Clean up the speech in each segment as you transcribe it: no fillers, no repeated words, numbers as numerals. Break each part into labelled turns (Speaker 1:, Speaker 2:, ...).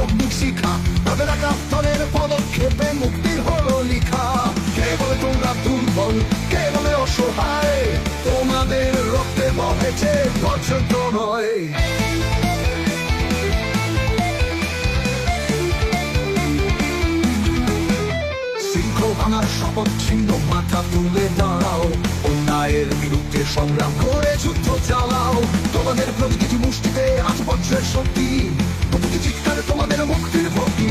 Speaker 1: অগ্নি শিখা, তাদের একাত্তরের পদক্ষেপে মুক্তির হলো লিখা। কে বলে তোমরা দুর্বল, কে বলে অসহায়, তোমাদের রক্তে বহেছে ধৈর্য তো নয়। ভাঙার শপথ ছিন্ন, মাথা তুলে দাঁড়াও, অন্যায়ের বিরুদ্ধে সংগ্রাম করে যুদ্ধ চালাও। তোমাদের প্রতিটি মুষ্টিতে আজ বজ্রের শক্তি, প্রতিটি চিৎকারে তোমাদের মুক্তির ভক্তি।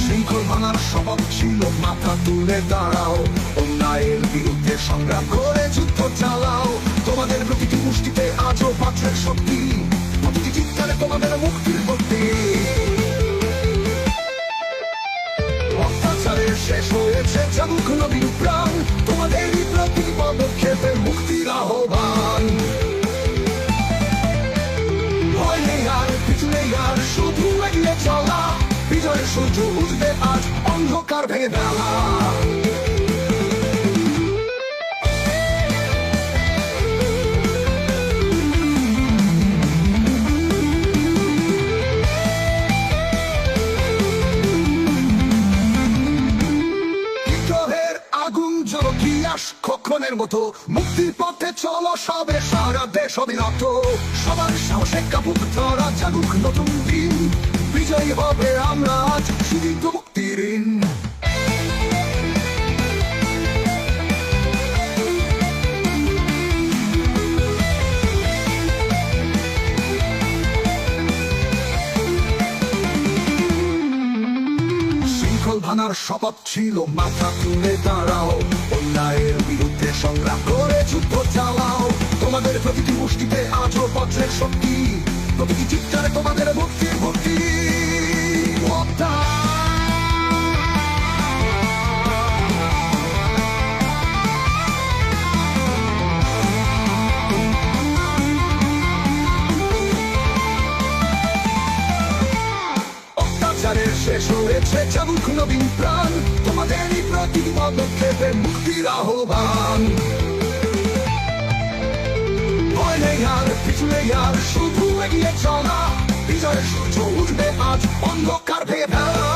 Speaker 1: শৃঙ্খল ভাঙার শপথ ছিল, মাথা তুলে দাঁড়াও, অন্যায়ের বিরুদ্ধে সংগ্রাম করে যুদ্ধ চালাও। তোমাদের প্রতিটি মুষ্টিতে আজও বজ্রের শক্তি, তোমাদের মুক্তির ভক্তি। অত্যাচারের শেষ হয়েছে, জাগুক নবীন প্রাণ, তোমাদেরই প্রতি পদক্ষেপে মুক্তির আহ্বান। ভয় নেই আর, কিছু নেই আর, শুধু এগিয়ে চলা, বিজয়ের সূর্য উঠবে আজ, অন্ধকার ভেঙে দেওয়া। কখনের মতো মুক্তির পথে চলো সবে, সারা দেশ অবিরত, সবার সাহসে কাপুক ধরা, জাগুক নতুন দিন, বিজয়ী হবে আমরা আজ, সুদীর্ঘ মুক্তির ঋণ। ভাঙার শপথ ছিল, মাথা তুলে দাঁড়াও, অন্যায়ের বিরুদ্ধে সংগ্রাম করে যুদ্ধ চালাও। তোমাদের প্রতিটি মুষ্টিতে আজও বজ্রের শক্তি, প্রতিটি চিৎকারে তোমাদের মুক্তির ভক্তি। শেষ হয়েছে, জাগুক নবীন প্রাণ, তোমাদেরই প্রতি পদক্ষেপে মুক্তির আহ্বান। ভয় নেই আর, কিছু নেই আর, শুধু এগিয়ে চলা, বিজয়ের সূর্য উঠবে আজ, অন্ধকার ভেঙে ফেলা।